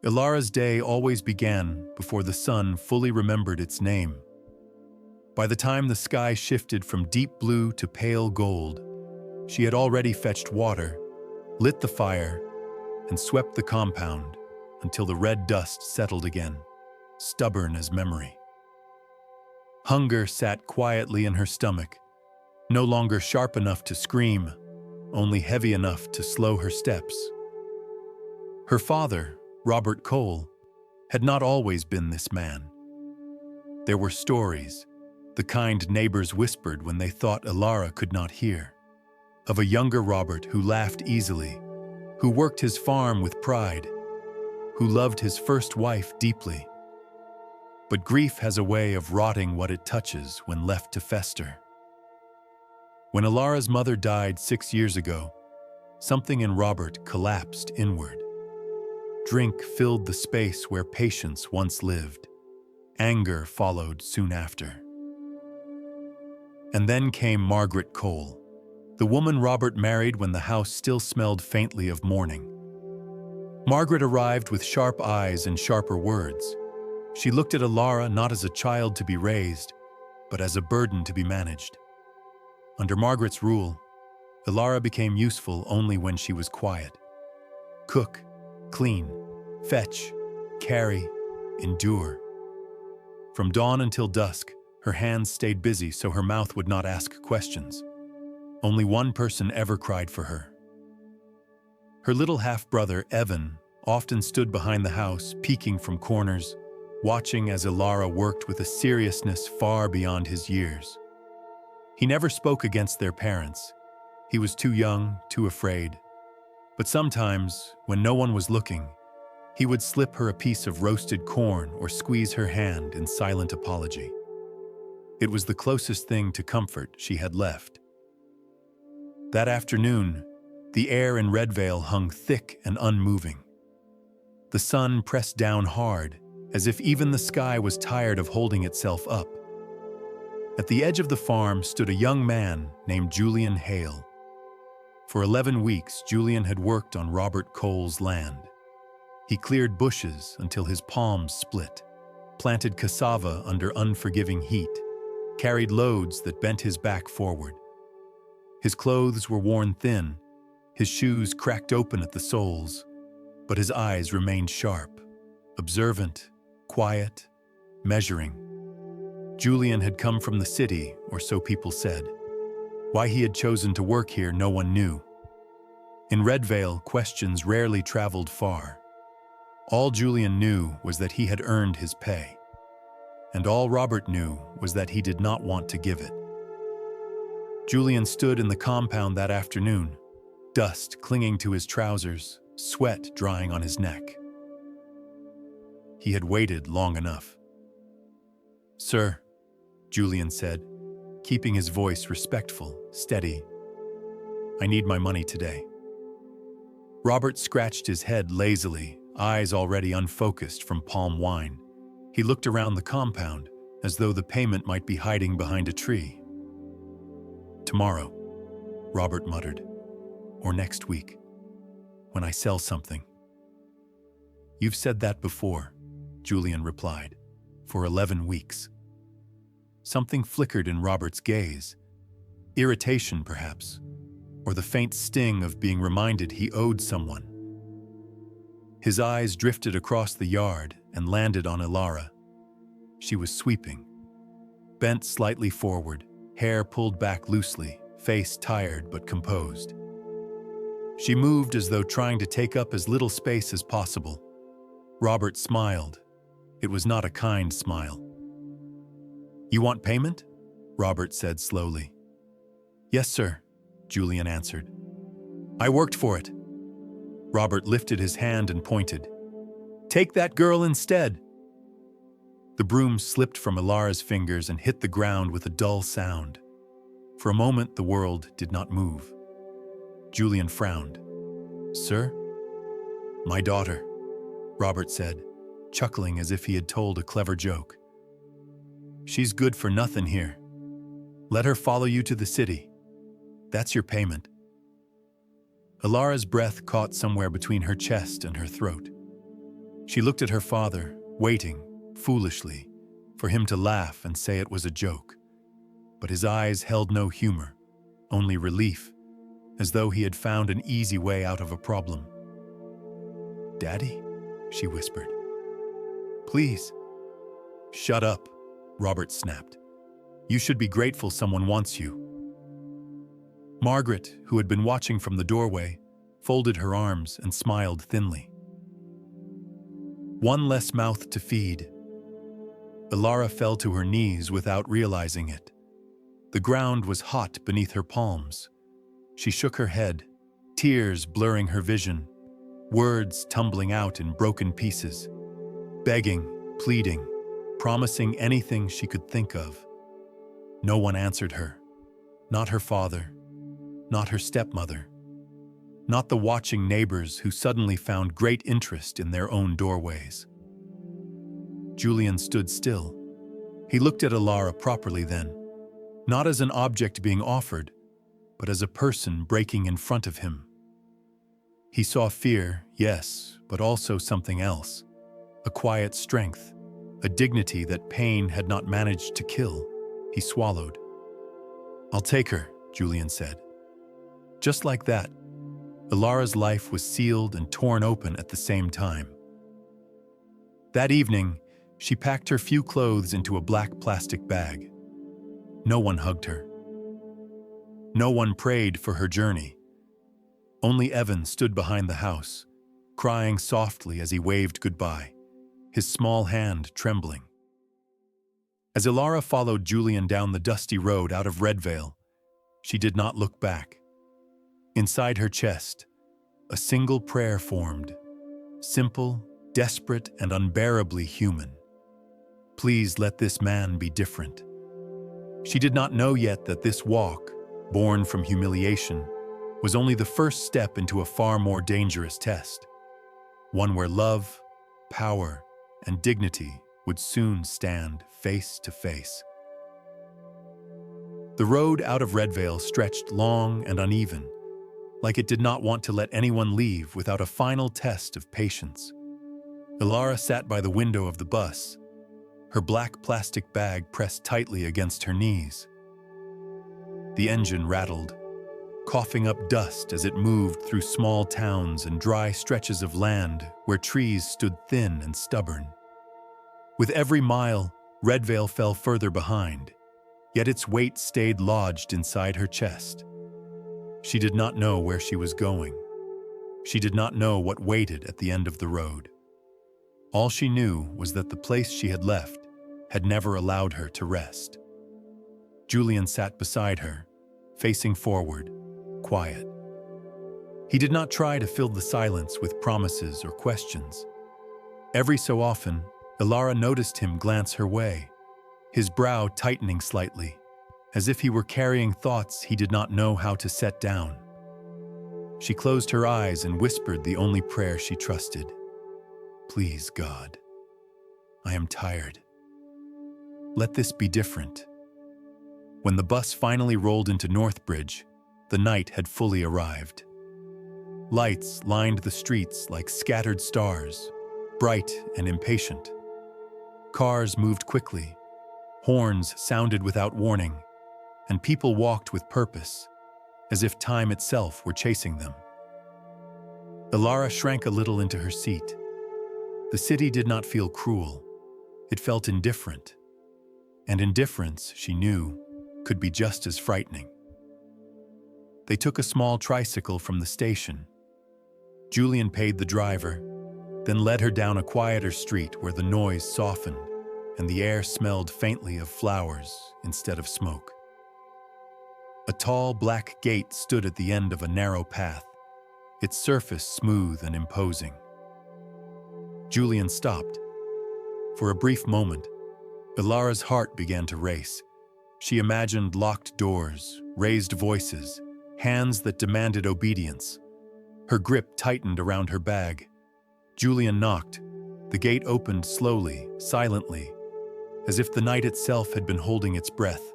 Elara's day always began before the sun fully remembered its name. By the time the sky shifted from deep blue to pale gold, she had already fetched water, lit the fire, and swept the compound until the red dust settled again, stubborn as memory. Hunger sat quietly in her stomach, no longer sharp enough to scream, only heavy enough to slow her steps. Her father, Robert Cole, had not always been this man. There were stories, the kind neighbors whispered when they thought Elara could not hear, of a younger Robert who laughed easily, who worked his farm with pride, who loved his first wife deeply. But grief has a way of rotting what it touches when left to fester. When Elara's mother died 6 years ago, something in Robert collapsed inward. Drink filled the space where patience once lived. Anger followed soon after. And then came Margaret Cole, the woman Robert married when the house still smelled faintly of morning. Margaret arrived with sharp eyes and sharper words. She looked at Elara not as a child to be raised, but as a burden to be managed. Under Margaret's rule, Elara became useful only when she was quiet. Cook, clean, fetch, carry, endure. From dawn until dusk, her hands stayed busy so her mouth would not ask questions. Only one person ever cried for her. Her little half-brother, Evan, often stood behind the house, peeking from corners, watching as Elara worked with a seriousness far beyond his years. He never spoke against their parents. He was too young, too afraid. But sometimes, when no one was looking, he would slip her a piece of roasted corn or squeeze her hand in silent apology. It was the closest thing to comfort she had left. That afternoon, the air in Redvale hung thick and unmoving. The sun pressed down hard, as if even the sky was tired of holding itself up. At the edge of the farm stood a young man named Julian Hale. For 11 weeks, Julian had worked on Robert Cole's land. He cleared bushes until his palms split, planted cassava under unforgiving heat, carried loads that bent his back forward. His clothes were worn thin, his shoes cracked open at the soles, but his eyes remained sharp, observant, quiet, measuring. Julian had come from the city, or so people said. Why he had chosen to work here, no one knew. In Redvale, questions rarely traveled far. All Julian knew was that he had earned his pay. And all Robert knew was that he did not want to give it. Julian stood in the compound that afternoon, dust clinging to his trousers, sweat drying on his neck. He had waited long enough. "Sir," Julian said, keeping his voice respectful, steady, "I need my money today." Robert scratched his head lazily, eyes already unfocused from palm wine. He looked around the compound, as though the payment might be hiding behind a tree. "Tomorrow," Robert muttered, "or next week, when I sell something." "You've said that before," Julian replied, "for 11 weeks. Something flickered in Robert's gaze. Irritation, perhaps, or the faint sting of being reminded he owed someone. His eyes drifted across the yard and landed on Elara. She was sweeping. Bent slightly forward, hair pulled back loosely, face tired but composed. She moved as though trying to take up as little space as possible. Robert smiled. It was not a kind smile. "You want payment?" Robert said slowly. "Yes, sir," Julian answered. "I worked for it." Robert lifted his hand and pointed. "Take that girl instead." The broom slipped from Elara's fingers and hit the ground with a dull sound. For a moment, the world did not move. Julian frowned. "Sir?" "My daughter," Robert said, chuckling as if he had told a clever joke. "She's good for nothing here. Let her follow you to the city. That's your payment." Elara's breath caught somewhere between her chest and her throat. She looked at her father, waiting, foolishly, for him to laugh and say it was a joke. But his eyes held no humor, only relief, as though he had found an easy way out of a problem. "Daddy?" she whispered. "Please." "Shut up," Robert snapped. "You should be grateful someone wants you." Margaret, who had been watching from the doorway, folded her arms and smiled thinly. One less mouth to feed. Elara fell to her knees without realizing it. The ground was hot beneath her palms. She shook her head, tears blurring her vision, words tumbling out in broken pieces, begging, pleading, promising anything she could think of. No one answered her. Not her father, not her stepmother, not the watching neighbors who suddenly found great interest in their own doorways. Julian stood still. He looked at Elara properly then, not as an object being offered, but as a person breaking in front of him. He saw fear, yes, but also something else, a quiet strength, a dignity that pain had not managed to kill. He swallowed. "I'll take her," Julian said. Just like that, Elara's life was sealed and torn open at the same time. That evening, she packed her few clothes into a black plastic bag. No one hugged her. No one prayed for her journey. Only Evan stood behind the house, crying softly as he waved goodbye, his small hand trembling. As Elara followed Julian down the dusty road out of Redvale, she did not look back. Inside her chest, a single prayer formed, simple, desperate, and unbearably human. Please let this man be different. She did not know yet that this walk, born from humiliation, was only the first step into a far more dangerous test, one where love, power, and dignity would soon stand face to face. The road out of Redvale stretched long and uneven, like it did not want to let anyone leave without a final test of patience. Elara sat by the window of the bus, her black plastic bag pressed tightly against her knees. The engine rattled, coughing up dust as it moved through small towns and dry stretches of land where trees stood thin and stubborn. With every mile, Redvale fell further behind, yet its weight stayed lodged inside her chest. She did not know where she was going. She did not know what waited at the end of the road. All she knew was that the place she had left had never allowed her to rest. Julian sat beside her, facing forward, quiet. He did not try to fill the silence with promises or questions. Every so often, Elara noticed him glance her way, his brow tightening slightly, as if he were carrying thoughts he did not know how to set down. She closed her eyes and whispered the only prayer she trusted. "Please, God, I am tired. Let this be different." When the bus finally rolled into Northbridge, the night had fully arrived. Lights lined the streets like scattered stars, bright and impatient. Cars moved quickly, horns sounded without warning, and people walked with purpose, as if time itself were chasing them. Elara shrank a little into her seat. The city did not feel cruel. It felt indifferent. And indifference, she knew, could be just as frightening. They took a small tricycle from the station. Julian paid the driver, then led her down a quieter street where the noise softened and the air smelled faintly of flowers instead of smoke. A tall black gate stood at the end of a narrow path, its surface smooth and imposing. Julian stopped. For a brief moment, Elara's heart began to race. She imagined locked doors, raised voices, hands that demanded obedience. Her grip tightened around her bag. Julian knocked. The gate opened slowly, silently, as if the night itself had been holding its breath.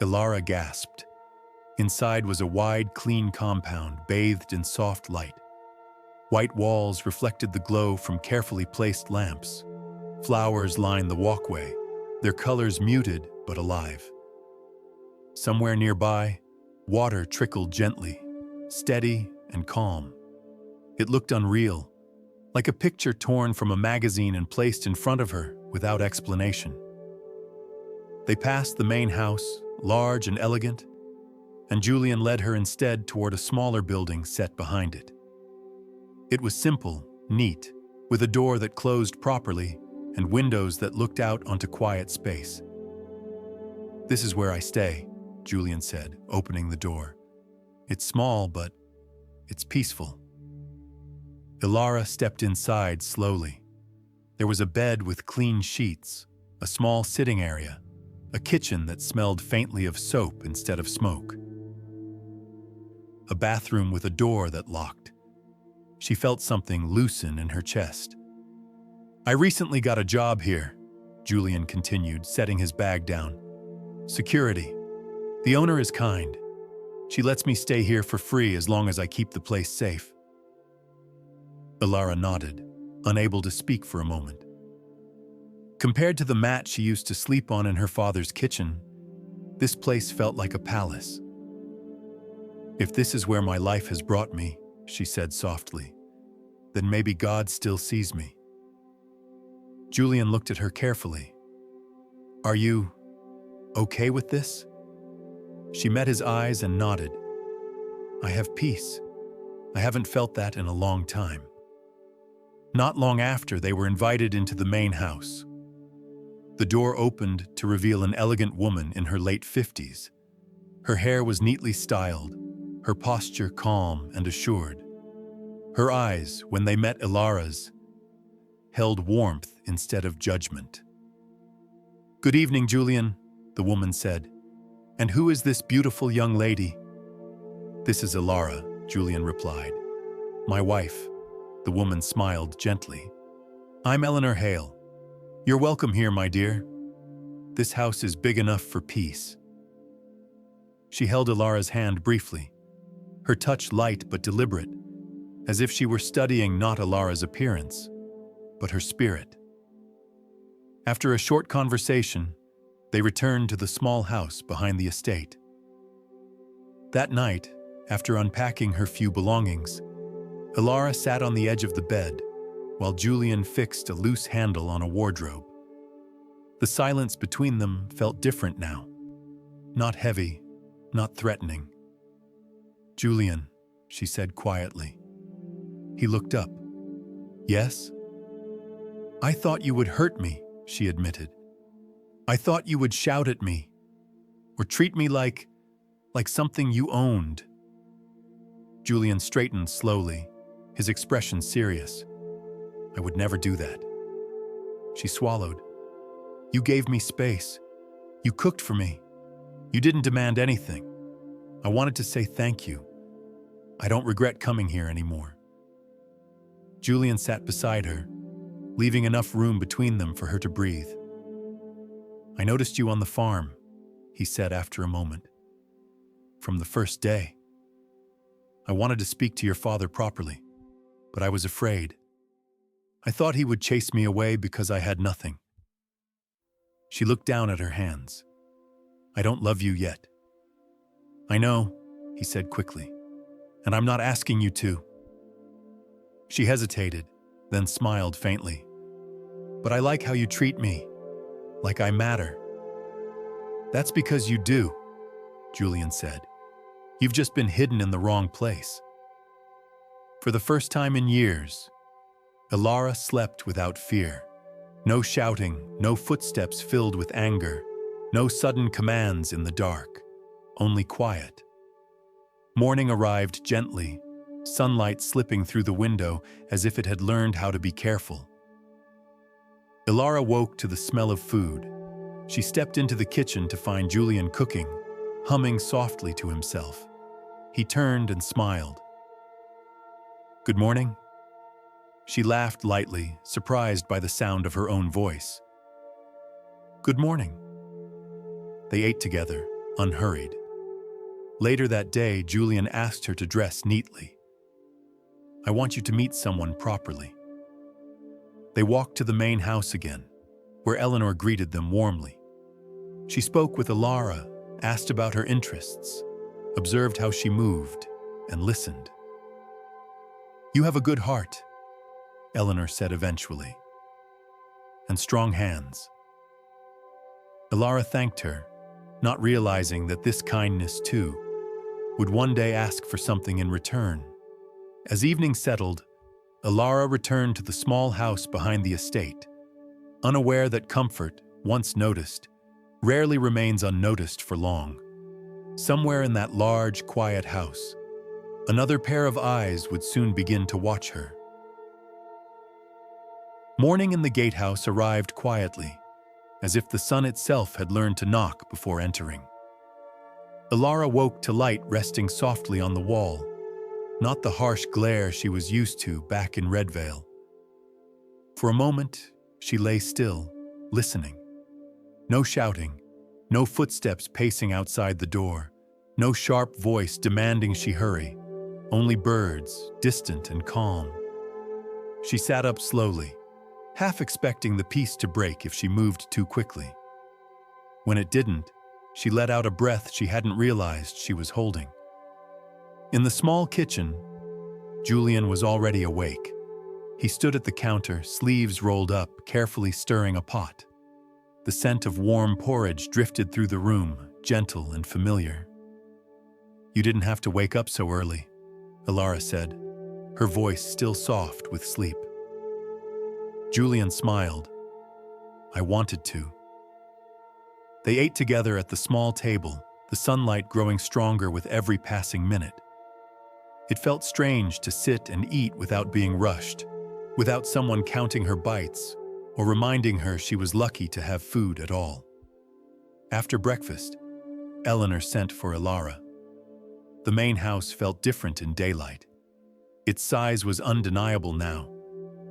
Elara gasped. Inside was a wide, clean compound bathed in soft light. White walls reflected the glow from carefully placed lamps. Flowers lined the walkway, their colors muted but alive. Somewhere nearby, water trickled gently, steady and calm. It looked unreal, like a picture torn from a magazine and placed in front of her without explanation. They passed the main house, large and elegant, and Julian led her instead toward a smaller building set behind it. It was simple, neat, with a door that closed properly and windows that looked out onto quiet space. "This is where I stay," Julian said, opening the door. "It's small, but it's peaceful." Elara stepped inside slowly. There was a bed with clean sheets, a small sitting area, a kitchen that smelled faintly of soap instead of smoke. A bathroom with a door that locked. She felt something loosen in her chest. "I recently got a job here," Julian continued, setting his bag down. "Security. The owner is kind. She lets me stay here for free as long as I keep the place safe." Elara nodded, unable to speak for a moment. Compared to the mat she used to sleep on in her father's kitchen, this place felt like a palace. "If this is where my life has brought me," she said softly, "then maybe God still sees me." Julian looked at her carefully. "Are you okay with this?" She met his eyes and nodded. "I have peace. I haven't felt that in a long time." Not long after, they were invited into the main house. The door opened to reveal an elegant woman in her late 50s. Her hair was neatly styled, her posture calm and assured. Her eyes, when they met Elara's, held warmth instead of judgment. "Good evening, Julian," the woman said. "And who is this beautiful young lady?" "This is Elara," Julian replied. "My wife." The woman smiled gently. "I'm Eleanor Hale. You're welcome here, my dear. This house is big enough for peace." She held Elara's hand briefly, her touch light but deliberate, as if she were studying not Elara's appearance, but her spirit. After a short conversation, they returned to the small house behind the estate. That night, after unpacking her few belongings, Elara sat on the edge of the bed, while Julian fixed a loose handle on a wardrobe. The silence between them felt different now. Not heavy, not threatening. "Julian," she said quietly. He looked up. "Yes?" "I thought you would hurt me," she admitted. "I thought you would shout at me, or treat me like something you owned." Julian straightened slowly, his expression serious. "I would never do that." She swallowed. "You gave me space. You cooked for me. You didn't demand anything. I wanted to say thank you. I don't regret coming here anymore." Julian sat beside her, leaving enough room between them for her to breathe. "I noticed you on the farm," he said after a moment. "From the first day. I wanted to speak to your father properly, but I was afraid. I thought he would chase me away because I had nothing." She looked down at her hands. "I don't love you yet." "I know," he said quickly, "and I'm not asking you to." She hesitated, then smiled faintly. "But I like how you treat me, like I matter." "That's because you do," Julian said. "You've just been hidden in the wrong place." For the first time in years, Elara slept without fear. No shouting, no footsteps filled with anger, no sudden commands in the dark, only quiet. Morning arrived gently, sunlight slipping through the window as if it had learned how to be careful. Elara woke to the smell of food. She stepped into the kitchen to find Julian cooking, humming softly to himself. He turned and smiled. "Good morning?" She laughed lightly, surprised by the sound of her own voice. "Good morning." They ate together, unhurried. Later that day, Julian asked her to dress neatly. I want you to meet someone properly." They walked to the main house again, where Eleanor greeted them warmly. She spoke with Elara, asked about her interests, observed how she moved, and listened. "You have a good heart," Eleanor said eventually, "and strong hands." Elara thanked her, not realizing that this kindness, too, would one day ask for something in return. As evening settled, Elara returned to the small house behind the estate, unaware that comfort, once noticed, rarely remains unnoticed for long. Somewhere in that large, quiet house, another pair of eyes would soon begin to watch her. Morning in the gatehouse arrived quietly, as if the sun itself had learned to knock before entering. Elara woke to light resting softly on the wall, not the harsh glare she was used to back in Redvale. For a moment, she lay still, listening. No shouting, no footsteps pacing outside the door, no sharp voice demanding she hurry, only birds, distant and calm. She sat up slowly, half expecting the peace to break if she moved too quickly. When it didn't, she let out a breath she hadn't realized she was holding. In the small kitchen, Julian was already awake. He stood at the counter, sleeves rolled up, carefully stirring a pot. The scent of warm porridge drifted through the room, gentle and familiar. "You didn't have to wake up so early," Elara said, her voice still soft with sleep. Julian smiled. "I wanted to." They ate together at the small table, the sunlight growing stronger with every passing minute. It felt strange to sit and eat without being rushed, without someone counting her bites or reminding her she was lucky to have food at all. After breakfast, Eleanor sent for Elara. The main house felt different in daylight. Its size was undeniable now,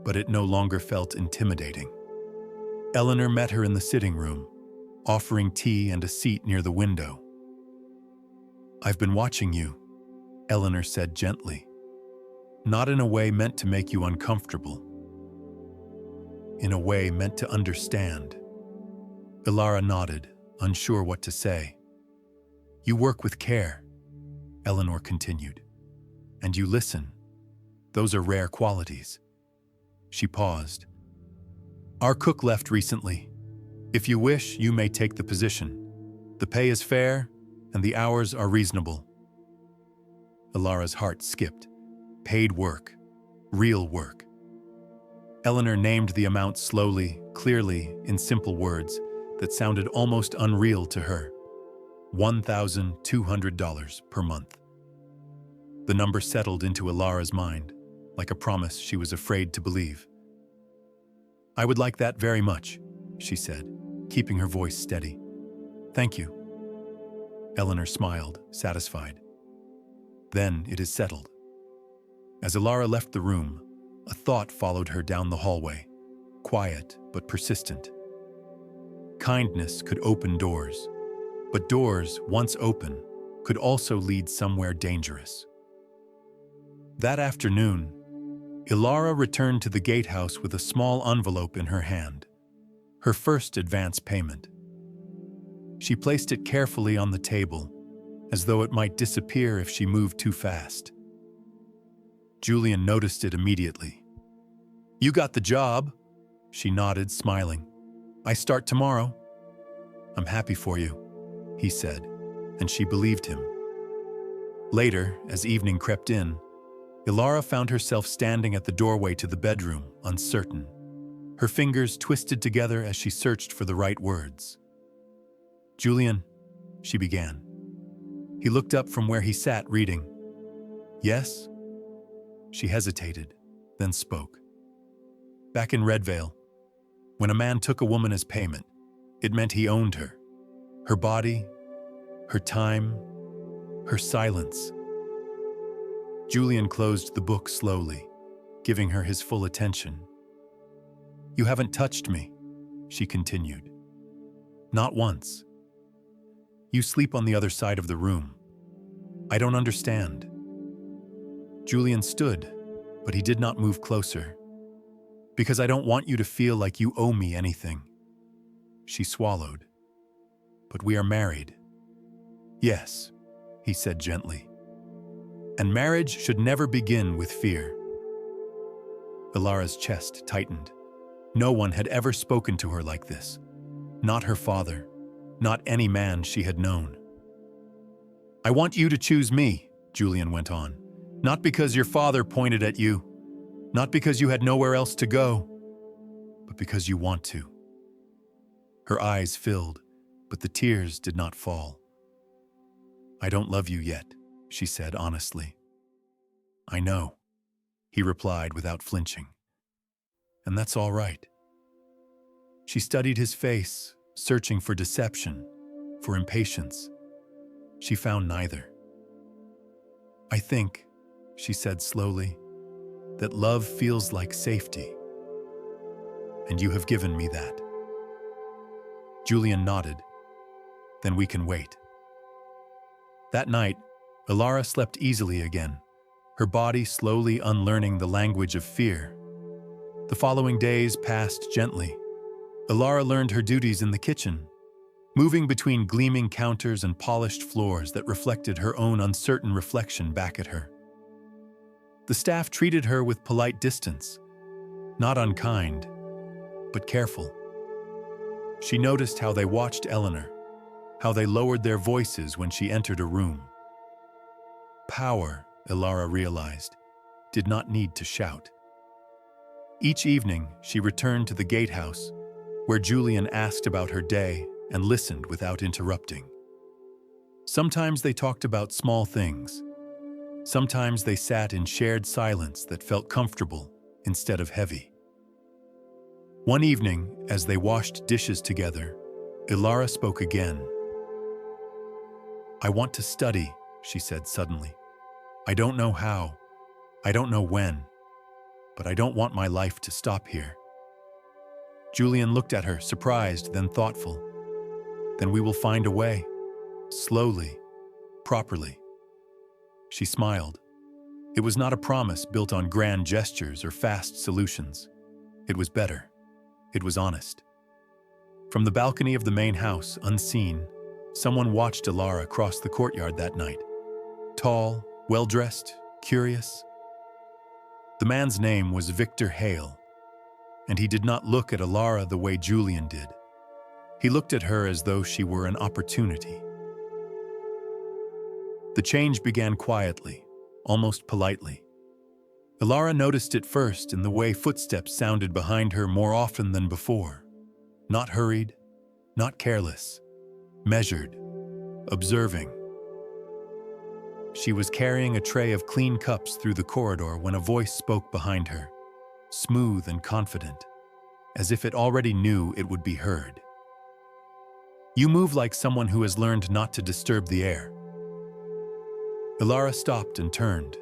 but it no longer felt intimidating. Eleanor met her in the sitting room, offering tea and a seat near the window. "I've been watching you," Eleanor said gently. "Not in a way meant to make you uncomfortable. In a way meant to understand." Elara nodded, unsure what to say. "You work with care," Eleanor continued, "and you listen. Those are rare qualities." She paused. "Our cook left recently. If you wish, you may take the position. The pay is fair, and the hours are reasonable." Elara's heart skipped. Paid work. Real work. Eleanor named the amount slowly, clearly, in simple words that sounded almost unreal to her. $1,200 per month. The number settled into Elara's mind, like a promise she was afraid to believe. "I would like that very much," she said, keeping her voice steady. "Thank you." Eleanor smiled, satisfied. "Then it is settled." As Elara left the room, a thought followed her down the hallway, quiet but persistent. Kindness could open doors, but doors, once open, could also lead somewhere dangerous. That afternoon, Elara returned to the gatehouse with a small envelope in her hand, her first advance payment. She placed it carefully on the table, as though it might disappear if she moved too fast. Julian noticed it immediately. "You got the job," she nodded, smiling. "I start tomorrow." "I'm happy for you," he said, and she believed him. Later, as evening crept in, Elara found herself standing at the doorway to the bedroom, uncertain. Her fingers twisted together as she searched for the right words. "Julian," she began. He looked up from where he sat reading. "Yes?" She hesitated, then spoke. "Back in Redvale, when a man took a woman as payment, it meant he owned her. Her body, her time, her silence." Julian closed the book slowly, giving her his full attention. "You haven't touched me," she continued. "Not once. You sleep on the other side of the room. I don't understand." Julian stood, but he did not move closer. Because I don't want you to feel like you owe me anything. She swallowed. But we are married. Yes, he said gently. And marriage should never begin with fear. Elara's chest tightened. No one had ever spoken to her like this. Not her father, not any man she had known. I want you to choose me, Julian went on. Not because your father pointed at you, not because you had nowhere else to go, but because you want to. Her eyes filled, but the tears did not fall. I don't love you yet, she said honestly. I know, he replied without flinching. And that's all right. She studied his face, searching for deception, for impatience. She found neither. I think, she said slowly, that love feels like safety. And you have given me that. Julian nodded. Then we can wait. That night, Elara slept easily again, her body slowly unlearning the language of fear. The following days passed gently. Elara learned her duties in the kitchen, moving between gleaming counters and polished floors that reflected her own uncertain reflection back at her. The staff treated her with polite distance, not unkind, but careful. She noticed how they watched Eleanor, how they lowered their voices when she entered a room. Power, Elara realized, did not need to shout. Each evening, she returned to the gatehouse, where Julian asked about her day and listened without interrupting. Sometimes they talked about small things. Sometimes they sat in shared silence that felt comfortable instead of heavy. One evening, as they washed dishes together, Elara spoke again. I want to study, she said suddenly. I don't know how, I don't know when, but I don't want my life to stop here. Julian looked at her, surprised, then thoughtful. Then we will find a way, slowly, properly. She smiled. It was not a promise built on grand gestures or fast solutions. It was better. It was honest. From the balcony of the main house, unseen, someone watched Elara cross the courtyard that night. Tall, well-dressed, curious. The man's name was Victor Hale, and he did not look at Elara the way Julian did. He looked at her as though she were an opportunity. The change began quietly, almost politely. Elara noticed it first in the way footsteps sounded behind her more often than before. Not hurried, not careless, measured, observing. She was carrying a tray of clean cups through the corridor when a voice spoke behind her, smooth and confident, as if it already knew it would be heard. You move like someone who has learned not to disturb the air. Elara stopped and turned.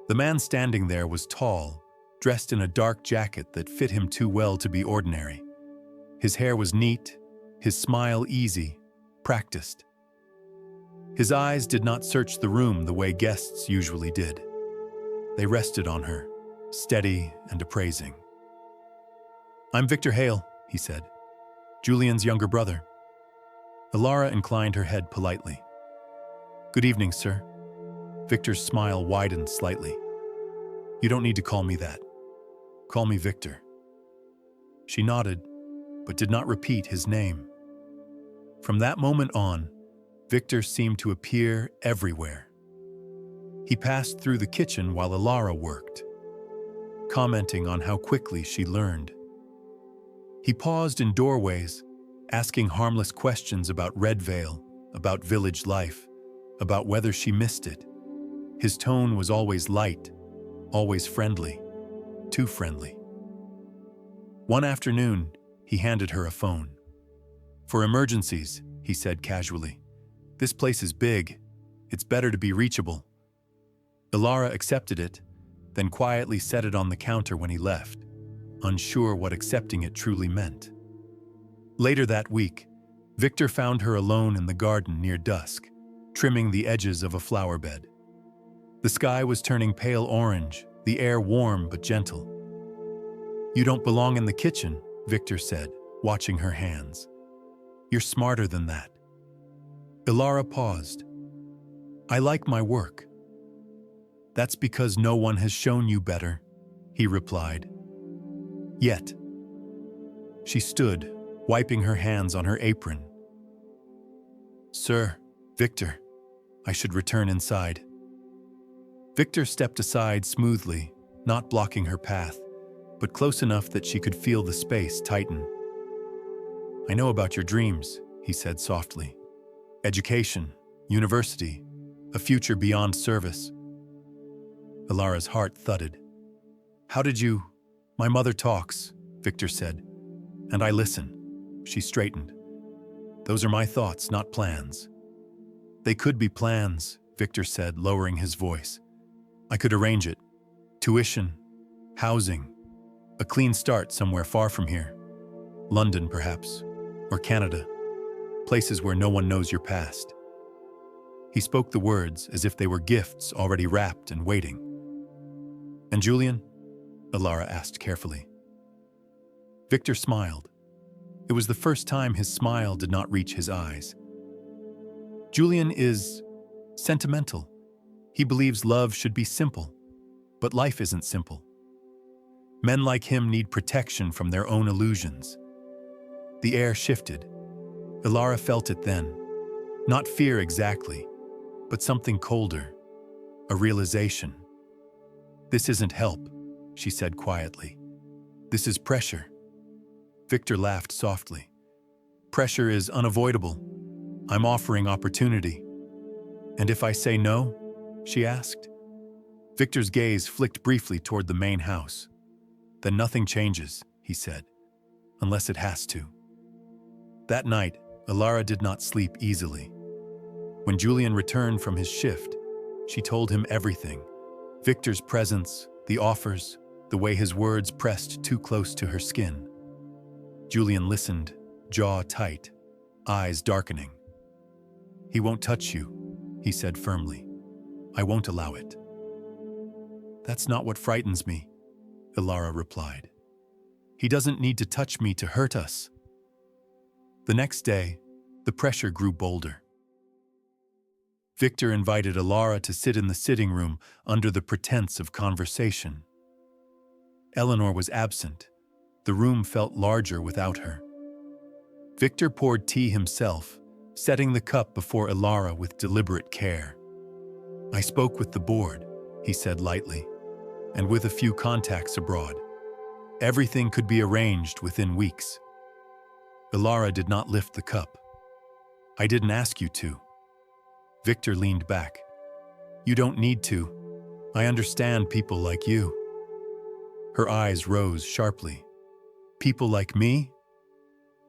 The man standing there was tall, dressed in a dark jacket that fit him too well to be ordinary. His hair was neat, his smile easy, practiced. His eyes did not search the room the way guests usually did. They rested on her, steady and appraising. I'm Victor Hale, he said, Julian's younger brother. Elara inclined her head politely. Good evening, sir. Victor's smile widened slightly. You don't need to call me that. Call me Victor. She nodded, but did not repeat his name. From that moment on, Victor seemed to appear everywhere. He passed through the kitchen while Elara worked, commenting on how quickly she learned. He paused in doorways, asking harmless questions about Redvale, about village life, about whether she missed it. His tone was always light, always friendly, too friendly. One afternoon, he handed her a phone. For emergencies, he said casually. This place is big. It's better to be reachable. Elara accepted it, then quietly set it on the counter when he left, unsure what accepting it truly meant. Later that week, Victor found her alone in the garden near dusk, trimming the edges of a flower bed. The sky was turning pale orange, the air warm but gentle. "You don't belong in the kitchen," Victor said, watching her hands. "You're smarter than that." Elara paused. "I like my work." "That's because no one has shown you better," he replied. "Yet." She stood, wiping her hands on her apron. "Sir, Victor, I should return inside." Victor stepped aside smoothly, not blocking her path, but close enough that she could feel the space tighten. "I know about your dreams," he said softly. "Education, university, a future beyond service." Elara's heart thudded. "How did you—" "My mother talks," Victor said, "and I listen." She straightened. "Those are my thoughts, not plans." "They could be plans," Victor said, lowering his voice. "I could arrange it. Tuition, housing, a clean start somewhere far from here. London, perhaps, or Canada. Places where no one knows your past." He spoke the words as if they were gifts already wrapped and waiting. "And Julian?" Elara asked carefully. Victor smiled. It was the first time his smile did not reach his eyes. "Julian is sentimental. He believes love should be simple, but life isn't simple. Men like him need protection from their own illusions." The air shifted. Elara felt it then. Not fear exactly, but something colder. A realization. "This isn't help," she said quietly. "This is pressure." Victor laughed softly. "Pressure is unavoidable. I'm offering opportunity." "And if I say no?" she asked. Victor's gaze flicked briefly toward the main house. "Then nothing changes," he said, "unless it has to." That night, Elara did not sleep easily. When Julian returned from his shift, she told him everything. Victor's presence, the offers, the way his words pressed too close to her skin. Julian listened, jaw tight, eyes darkening. "He won't touch you," he said firmly. "I won't allow it." "That's not what frightens me," Elara replied. "He doesn't need to touch me to hurt us." The next day, the pressure grew bolder. Victor invited Elara to sit in the sitting room under the pretense of conversation. Eleanor was absent. The room felt larger without her. Victor poured tea himself, setting the cup before Elara with deliberate care. "I spoke with the board," he said lightly, "and with a few contacts abroad. Everything could be arranged within weeks." Elara did not lift the cup. "I didn't ask you to." Victor leaned back. "You don't need to. I understand people like you." Her eyes rose sharply. "People like me?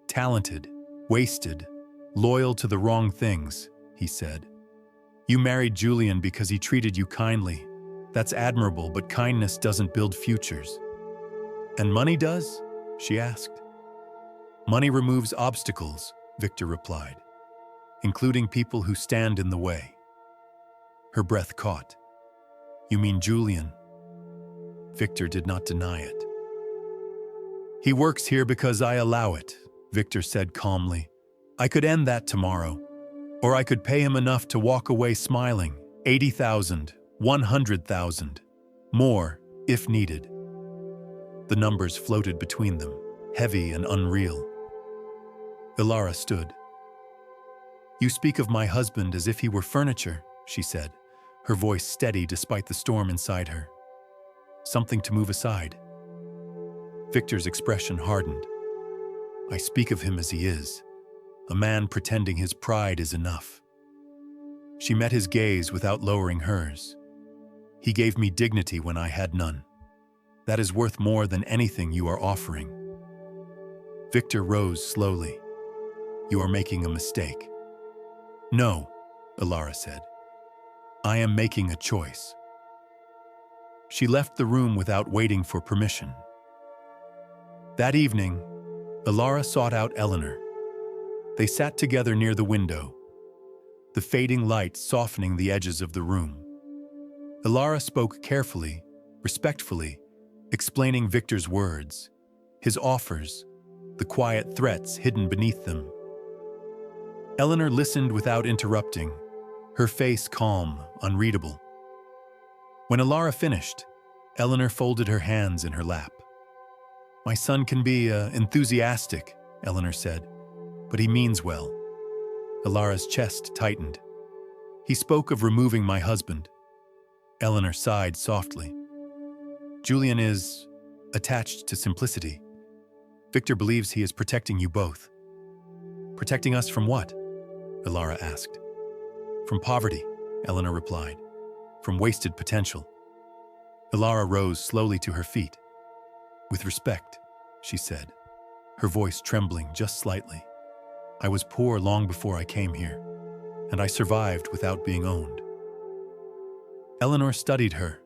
Talented, wasted, loyal to the wrong things," he said. "You married Julian because he treated you kindly. That's admirable, but kindness doesn't build futures." "And money does?" she asked. "Money removes obstacles," Victor replied, "including people who stand in the way." Her breath caught. "You mean Julian?" Victor did not deny it. "He works here because I allow it," Victor said calmly. "I could end that tomorrow, or I could pay him enough to walk away smiling. 80,000, 100,000, more if needed." The numbers floated between them, heavy and unreal. Elara stood. "You speak of my husband as if he were furniture," she said, her voice steady despite the storm inside her. "Something to move aside." Victor's expression hardened. "I speak of him as he is, a man pretending his pride is enough." She met his gaze without lowering hers. "He gave me dignity when I had none. That is worth more than anything you are offering." Victor rose slowly. "You are making a mistake." "No," Elara said. "I am making a choice." She left the room without waiting for permission. That evening, Elara sought out Eleanor. They sat together near the window, the fading light softening the edges of the room. Elara spoke carefully, respectfully, explaining Victor's words, his offers, the quiet threats hidden beneath them. Eleanor listened without interrupting, her face calm, unreadable. When Elara finished, Eleanor folded her hands in her lap. "My son can be enthusiastic," Eleanor said, "but he means well." Elara's chest tightened. "He spoke of removing my husband." Eleanor sighed softly. "Julian is attached to simplicity. Victor believes he is protecting you both." "Protecting us from what?" Elara asked. "From poverty," Eleanor replied. "From wasted potential." Elara rose slowly to her feet. "With respect," she said, her voice trembling just slightly. "I was poor long before I came here, and I survived without being owned." Eleanor studied her,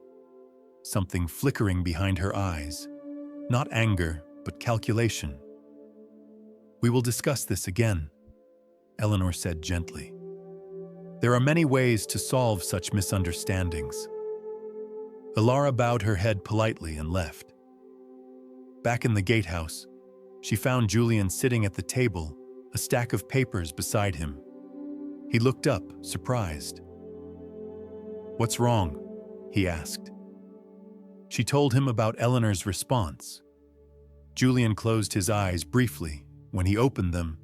something flickering behind her eyes, not anger, but calculation. "We will discuss this again," Eleanor said gently. "There are many ways to solve such misunderstandings." Elara bowed her head politely and left. Back in the gatehouse, she found Julian sitting at the table, a stack of papers beside him. He looked up, surprised. "What's wrong?" he asked. She told him about Eleanor's response. Julian closed his eyes briefly. When he opened them,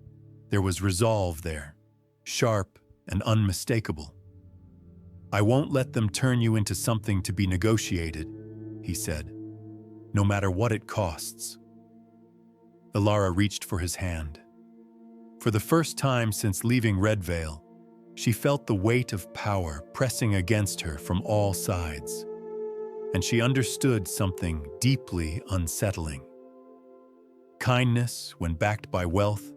there was resolve there, sharp and unmistakable. "I won't let them turn you into something to be negotiated," he said, "no matter what it costs." Elara reached for his hand. For the first time since leaving Redvale, she felt the weight of power pressing against her from all sides, and she understood something deeply unsettling. Kindness, when backed by wealth,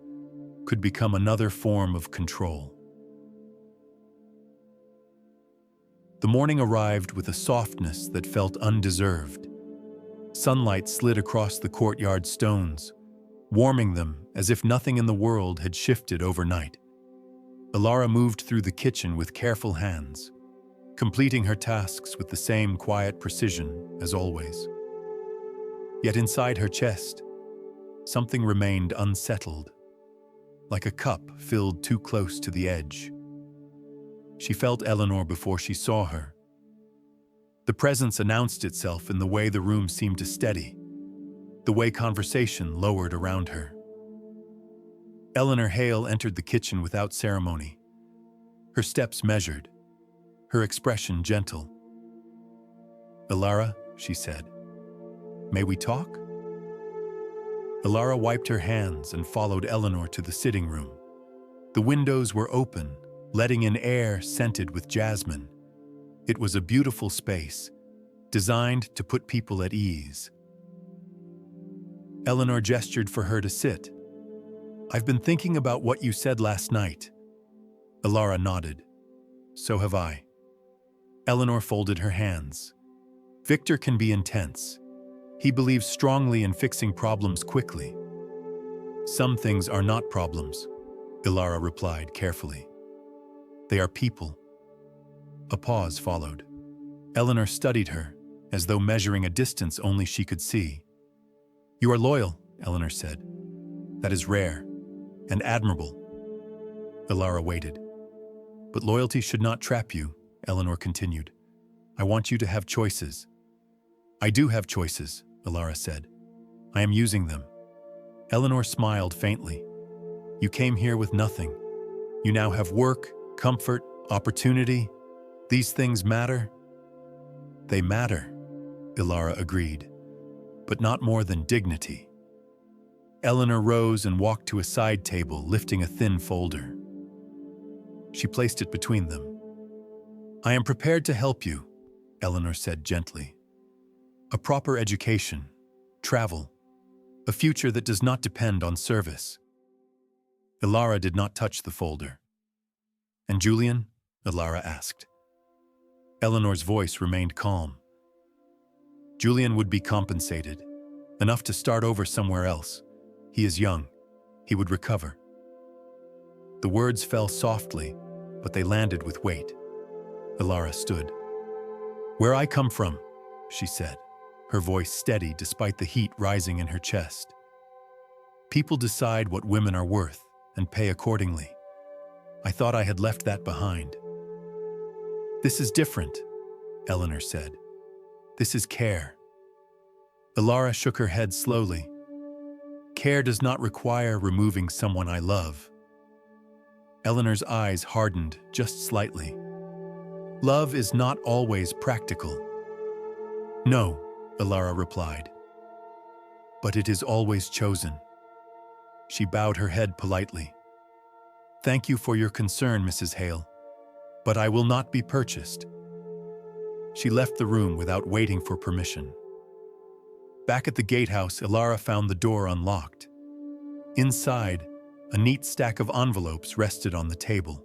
could become another form of control. The morning arrived with a softness that felt undeserved. Sunlight slid across the courtyard stones, warming them as if nothing in the world had shifted overnight. Elara moved through the kitchen with careful hands, completing her tasks with the same quiet precision as always. Yet inside her chest, something remained unsettled, like a cup filled too close to the edge. She felt Eleanor before she saw her. The presence announced itself in the way the room seemed to steady, the way conversation lowered around her. Eleanor Hale entered the kitchen without ceremony, her steps measured, her expression gentle. "Elara," she said, "may we talk?" Elara wiped her hands and followed Eleanor to the sitting room. The windows were open, letting in air scented with jasmine. It was a beautiful space, designed to put people at ease. Eleanor gestured for her to sit. "I've been thinking about what you said last night." Elara nodded. "So have I." Eleanor folded her hands. "Victor can be intense. He believes strongly in fixing problems quickly." "Some things are not problems," Elara replied carefully. "They are people." A pause followed. Eleanor studied her, as though measuring a distance only she could see. "You are loyal," Eleanor said. "That is rare and admirable." Elara waited. "But loyalty should not trap you," Eleanor continued. "I want you to have choices." "I do have choices," Elara said. "I am using them." Eleanor smiled faintly. "You came here with nothing. You now have work, comfort, opportunity. These things matter." "They matter," Elara agreed, "but not more than dignity." Eleanor rose and walked to a side table, lifting a thin folder. She placed it between them. "I am prepared to help you," Eleanor said gently. "A proper education, travel, a future that does not depend on service." Elara did not touch the folder. "And Julian?" Elara asked. Eleanor's voice remained calm. "Julian would be compensated, enough to start over somewhere else. He is young. He would recover." The words fell softly, but they landed with weight. Elara stood. "Where I come from," she said, her voice steady despite the heat rising in her chest. People decide what women are worth and pay accordingly. I thought I had left that behind. This is different, Eleanor said. This is care. Elara shook her head slowly. Care does not require removing someone I love. Eleanor's eyes hardened just slightly. Love is not always practical. No, Elara replied. But it is always chosen. She bowed her head politely. Thank you for your concern, Mrs. Hale, but I will not be purchased. She left the room without waiting for permission. Back at the gatehouse, Elara found the door unlocked. Inside, a neat stack of envelopes rested on the table.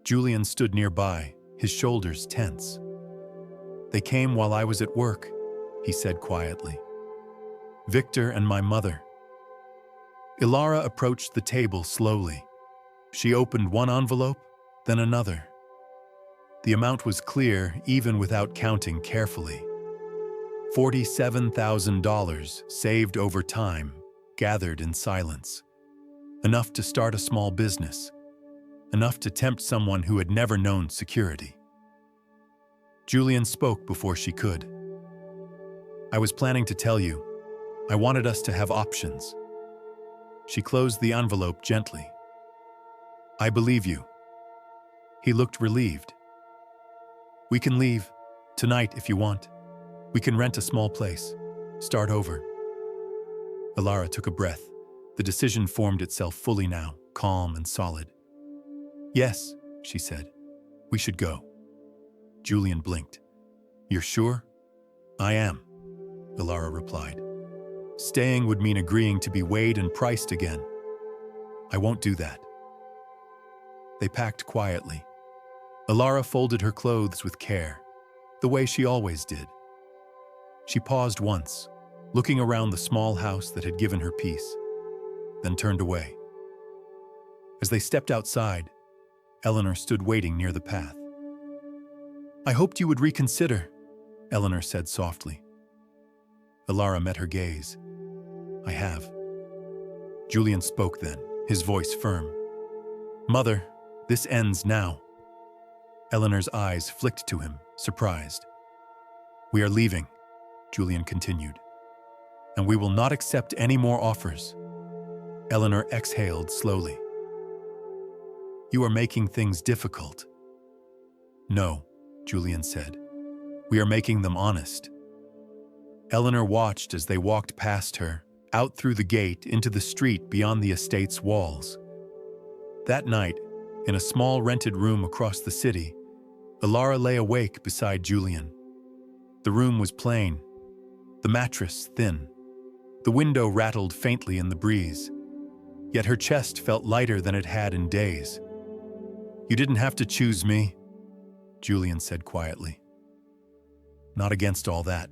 Julian stood nearby, his shoulders tense. They came while I was at work, he said quietly. Victor and my mother. Elara approached the table slowly. She opened one envelope, then another. The amount was clear even without counting carefully. $47,000 saved over time, gathered in silence. Enough to start a small business. Enough to tempt someone who had never known security. Julian spoke before she could. I was planning to tell you. I wanted us to have options. She closed the envelope gently. I believe you. He looked relieved. We can leave, tonight if you want. We can rent a small place, start over. Elara took a breath. The decision formed itself fully now, calm and solid. Yes, she said. We should go. Julian blinked. You're sure? I am, Elara replied. Staying would mean agreeing to be weighed and priced again. I won't do that. They packed quietly. Elara folded her clothes with care, the way she always did. She paused once, looking around the small house that had given her peace, then turned away. As they stepped outside, Eleanor stood waiting near the path. I hoped you would reconsider, Eleanor said softly. Elara met her gaze. I have. Julian spoke then, his voice firm. Mother, this ends now. Eleanor's eyes flicked to him, surprised. We are leaving, Julian continued, and we will not accept any more offers. Eleanor exhaled slowly. You are making things difficult. No, Julian said. We are making them honest. Eleanor watched as they walked past her, out through the gate into the street beyond the estate's walls. That night, in a small rented room across the city, Elara lay awake beside Julian. The room was plain, the mattress thin. The window rattled faintly in the breeze, yet her chest felt lighter than it had in days. You didn't have to choose me, Julian said quietly. Not against all that.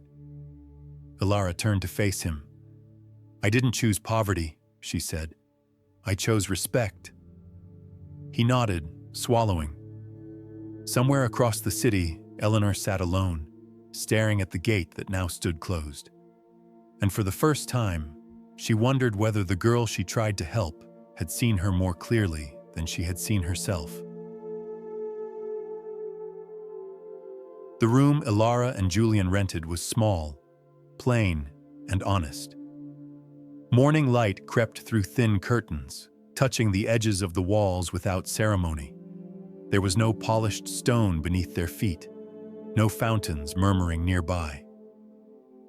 Elara turned to face him. I didn't choose poverty, she said. I chose respect. He nodded, swallowing. Somewhere across the city, Eleanor sat alone, staring at the gate that now stood closed. And for the first time, she wondered whether the girl she tried to help had seen her more clearly than she had seen herself. The room Elara and Julian rented was small, plain, and honest. Morning light crept through thin curtains, touching the edges of the walls without ceremony. There was no polished stone beneath their feet, no fountains murmuring nearby.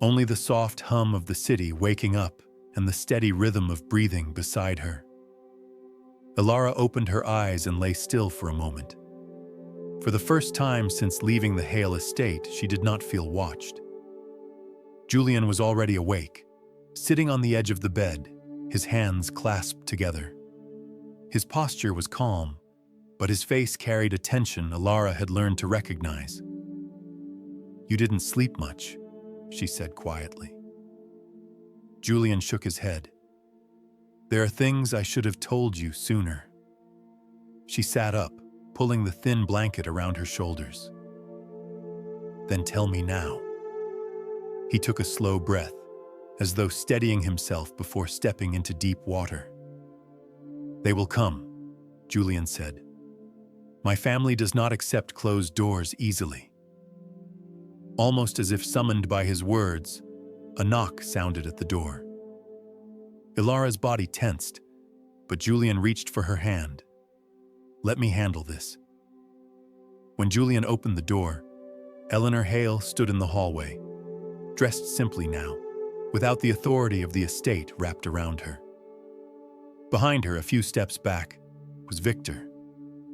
Only the soft hum of the city waking up and the steady rhythm of breathing beside her. Elara opened her eyes and lay still for a moment. For the first time since leaving the Hale estate, she did not feel watched. Julian was already awake, sitting on the edge of the bed, his hands clasped together. His posture was calm, but his face carried a tension Elara had learned to recognize. You didn't sleep much, she said quietly. Julian shook his head. There are things I should have told you sooner. She sat up, pulling the thin blanket around her shoulders. Then tell me now. He took a slow breath, as though steadying himself before stepping into deep water. "They will come," Julian said. "My family does not accept closed doors easily." Almost as if summoned by his words, a knock sounded at the door. Elara's body tensed, but Julian reached for her hand. "Let me handle this." When Julian opened the door, Eleanor Hale stood in the hallway, dressed simply now, without the authority of the estate wrapped around her. Behind her, a few steps back, was Victor.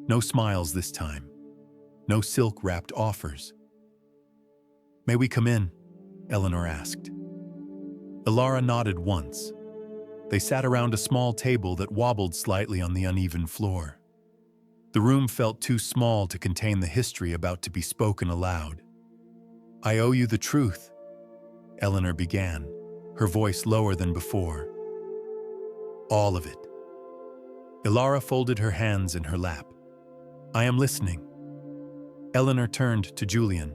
No smiles this time. No silk-wrapped offers. "May we come in?" Eleanor asked. Elara nodded once. They sat around a small table that wobbled slightly on the uneven floor. The room felt too small to contain the history about to be spoken aloud. "I owe you the truth," Eleanor began, her voice lower than before. "All of it." Elara folded her hands in her lap. "I am listening." Eleanor turned to Julian.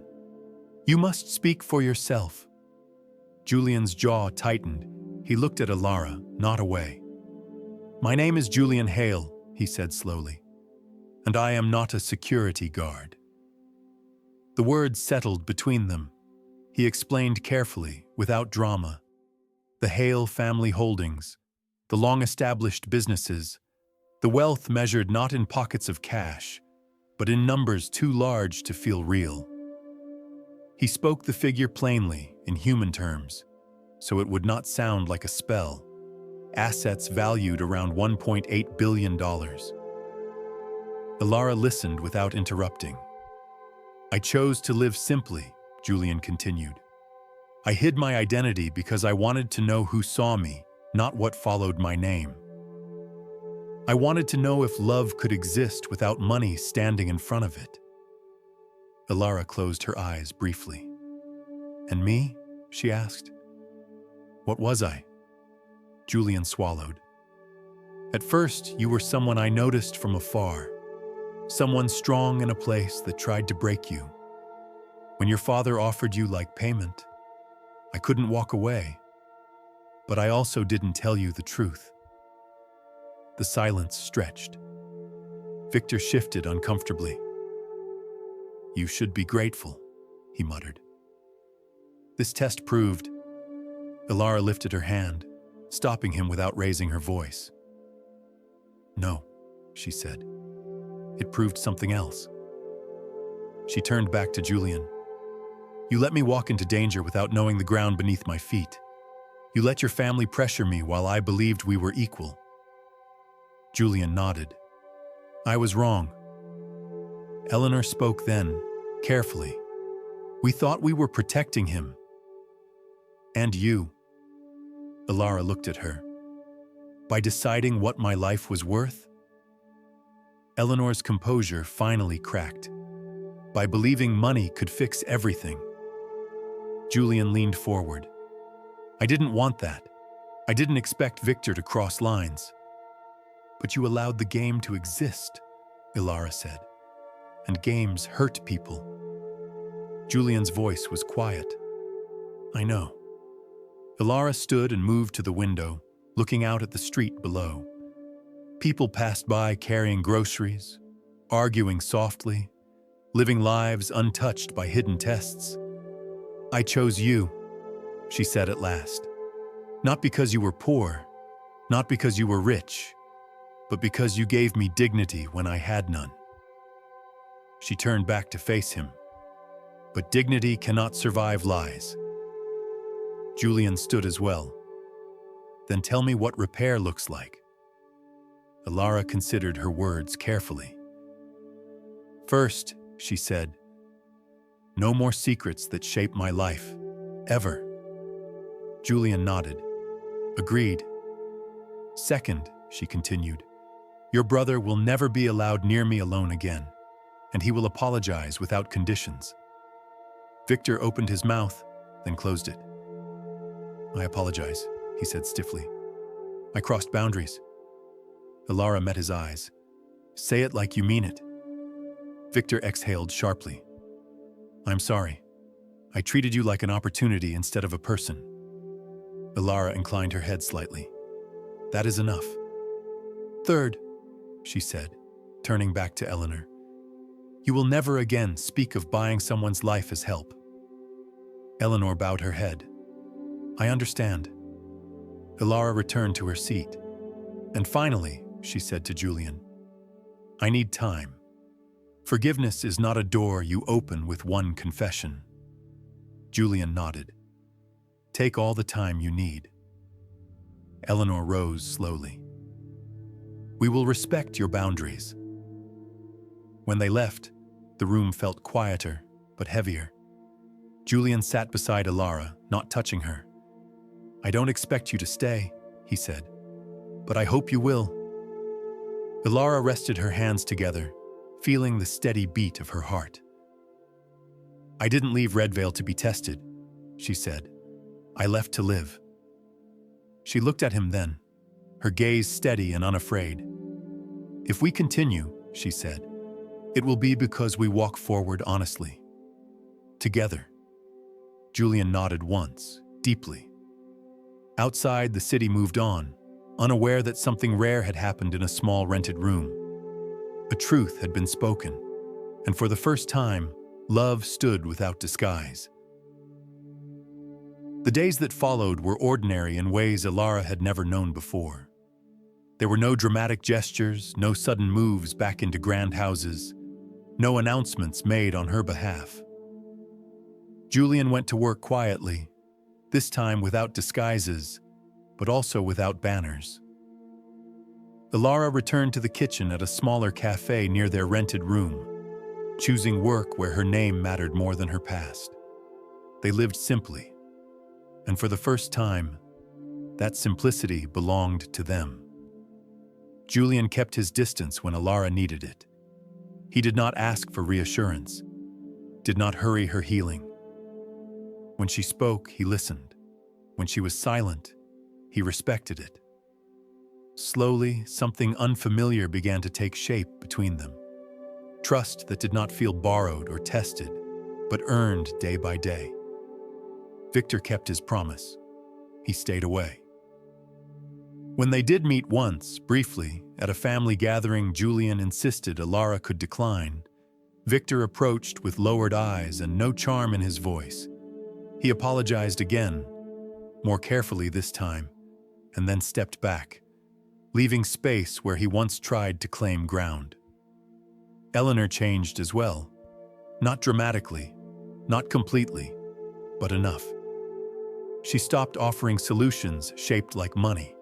"You must speak for yourself." Julian's jaw tightened. He looked at Elara, not away. "My name is Julian Hale," he said slowly, "and I am not a security guard." The words settled between them. He explained carefully, without drama. The Hale family holdings, the long-established businesses, the wealth measured not in pockets of cash, but in numbers too large to feel real. He spoke the figure plainly, in human terms, so it would not sound like a spell. Assets valued around $1.8 billion. Elara listened without interrupting. "I chose to live simply," Julian continued. "I hid my identity because I wanted to know who saw me, not what followed my name. I wanted to know if love could exist without money standing in front of it." Elara closed her eyes briefly. "And me?" she asked. "What was I?" Julian swallowed. "At first, you were someone I noticed from afar. Someone strong in a place that tried to break you. When your father offered you like payment, I couldn't walk away. But I also didn't tell you the truth." The silence stretched. Victor shifted uncomfortably. "You should be grateful," he muttered. "This test proved..." Elara lifted her hand, stopping him without raising her voice. "No," she said. "It proved something else." She turned back to Julian. "You let me walk into danger without knowing the ground beneath my feet. You let your family pressure me while I believed we were equal." Julian nodded. "I was wrong." Eleanor spoke then, carefully. "We thought we were protecting him. And you." Elara looked at her. "By deciding what my life was worth?" Eleanor's composure finally cracked. "By believing money could fix everything." Julian leaned forward. "I didn't want that. I didn't expect Victor to cross lines." "But you allowed the game to exist," Elara said. "And games hurt people." Julian's voice was quiet. "I know." Elara stood and moved to the window, looking out at the street below. People passed by carrying groceries, arguing softly, living lives untouched by hidden tests. "I chose you," she said at last. "Not because you were poor, not because you were rich, but because you gave me dignity when I had none." She turned back to face him. "But dignity cannot survive lies." Julian stood as well. "Then tell me what repair looks like." Elara considered her words carefully. "First," she said, "no more secrets that shape my life, ever." Julian nodded. "Agreed." "Second," she continued, "your brother will never be allowed near me alone again, and he will apologize without conditions." Victor opened his mouth, then closed it. "I apologize," he said stiffly. "I crossed boundaries." Elara met his eyes. "Say it like you mean it." Victor exhaled sharply. "I'm sorry. I treated you like an opportunity instead of a person." Elara inclined her head slightly. "That is enough." "Third," she said, turning back to Eleanor, "you will never again speak of buying someone's life as help." Eleanor bowed her head. "I understand." Elara returned to her seat. "And finally," she said to Julian, "I need time. Forgiveness is not a door you open with one confession." Julian nodded. "Take all the time you need." Eleanor rose slowly. "We will respect your boundaries." When they left, the room felt quieter, but heavier. Julian sat beside Elara, not touching her. "I don't expect you to stay," he said, "but I hope you will." Elara rested her hands together, feeling the steady beat of her heart. "I didn't leave Redvale to be tested," she said. "I left to live." She looked at him then, her gaze steady and unafraid. "If we continue," she said, "it will be because we walk forward honestly. Together." Julian nodded once, deeply. Outside, the city moved on, unaware that something rare had happened in a small rented room. A truth had been spoken, and for the first time, love stood without disguise. The days that followed were ordinary in ways Elara had never known before. There were no dramatic gestures, no sudden moves back into grand houses, no announcements made on her behalf. Julian went to work quietly, this time without disguises, but also without banners. Elara returned to the kitchen at a smaller cafe near their rented room, choosing work where her name mattered more than her past. They lived simply, and for the first time, that simplicity belonged to them. Julian kept his distance when Elara needed it. He did not ask for reassurance, did not hurry her healing. When she spoke, he listened. When she was silent, he respected it. Slowly, something unfamiliar began to take shape between them. Trust that did not feel borrowed or tested, but earned day by day. Victor kept his promise. He stayed away. When they did meet once, briefly, at a family gathering Julian insisted Elara could decline, Victor approached with lowered eyes and no charm in his voice. He apologized again, more carefully this time, and then stepped back, leaving space where he once tried to claim ground. Eleanor changed as well, not dramatically, not completely, but enough. She stopped offering solutions shaped like money.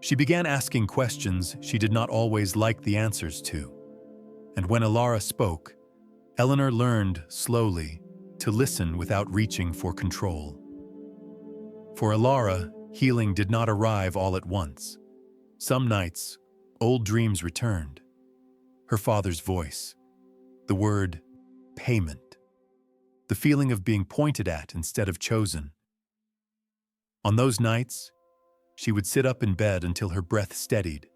She began asking questions she did not always like the answers to. And when Elara spoke, Eleanor learned, slowly, to listen without reaching for control. For Elara, healing did not arrive all at once. Some nights, old dreams returned. Her father's voice, the word payment, the feeling of being pointed at instead of chosen. On those nights, she would sit up in bed until her breath steadied,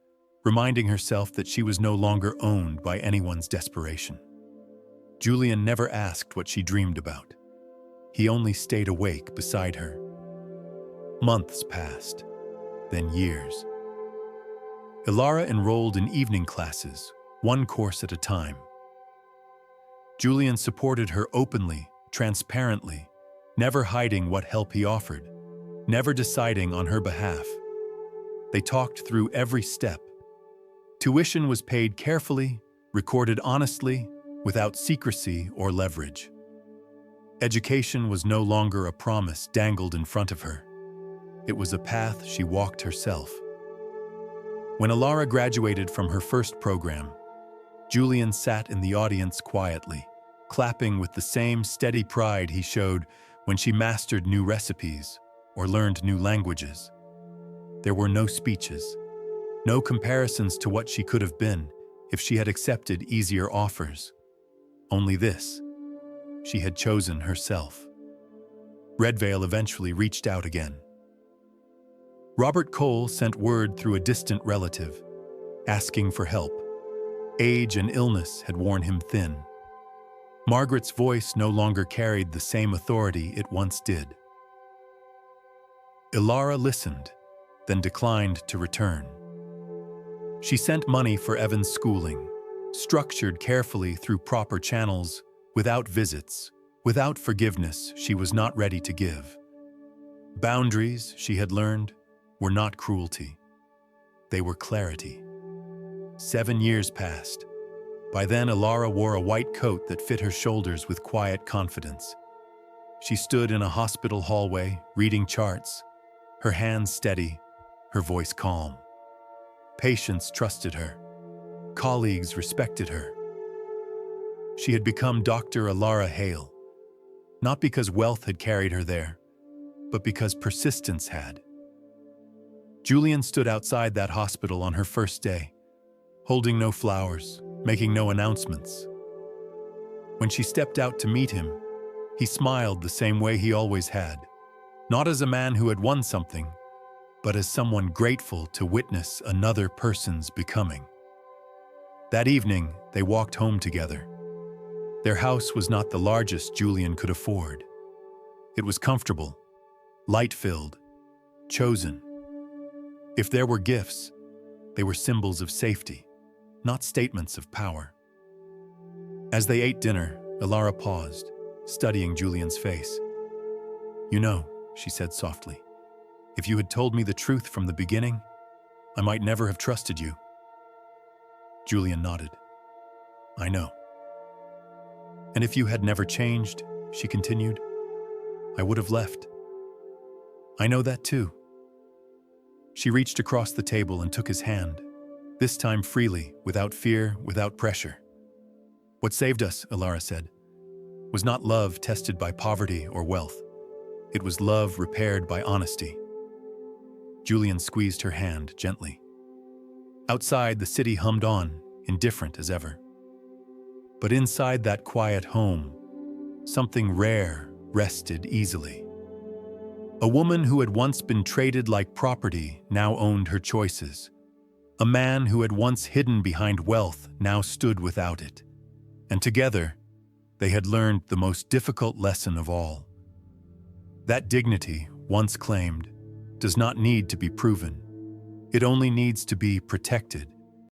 reminding herself that she was no longer owned by anyone's desperation. Julian never asked what she dreamed about. He only stayed awake beside her. Months passed, then years. Elara enrolled in evening classes, one course at a time. Julian supported her openly, transparently, never hiding what help he offered, never deciding on her behalf. They talked through every step. Tuition was paid carefully, recorded honestly, without secrecy or leverage. Education was no longer a promise dangled in front of her. It was a path she walked herself. When Elara graduated from her first program, Julian sat in the audience quietly, clapping with the same steady pride he showed when she mastered new recipes or learned new languages. There were no speeches, no comparisons to what she could have been if she had accepted easier offers. Only this: she had chosen herself. Redvale eventually reached out again. Robert Cole sent word through a distant relative, asking for help. Age and illness had worn him thin. Margaret's voice no longer carried the same authority it once did. Elara listened, then declined to return. She sent money for Evan's schooling, structured carefully through proper channels, without visits, without forgiveness she was not ready to give. Boundaries, she had learned, were not cruelty. They were clarity. 7 years passed. By then, Elara wore a white coat that fit her shoulders with quiet confidence. She stood in a hospital hallway, reading charts, her hands steady, her voice calm. Patients trusted her. Colleagues respected her. She had become Dr. Elara Hale, not because wealth had carried her there, but because persistence had. Julian stood outside that hospital on her first day, holding no flowers, making no announcements. When she stepped out to meet him, he smiled the same way he always had, not as a man who had won something, but as someone grateful to witness another person's becoming. That evening, they walked home together. Their house was not the largest Julian could afford. It was comfortable, light-filled, chosen. If there were gifts, they were symbols of safety, not statements of power. As they ate dinner, Elara paused, studying Julian's face. "You know," she said softly, "if you had told me the truth from the beginning, I might never have trusted you." Julian nodded. "I know." "And if you had never changed," she continued, "I would have left." "I know that too." She reached across the table and took his hand, this time freely, without fear, without pressure. "What saved us," Elara said, "was not love tested by poverty or wealth. It was love repaired by honesty." Julian squeezed her hand gently. Outside, the city hummed on, indifferent as ever. But inside that quiet home, something rare rested easily. A woman who had once been traded like property now owned her choices. A man who had once hidden behind wealth now stood without it. And together, they had learned the most difficult lesson of all. That dignity, once claimed, does not need to be proven. It only needs to be protected.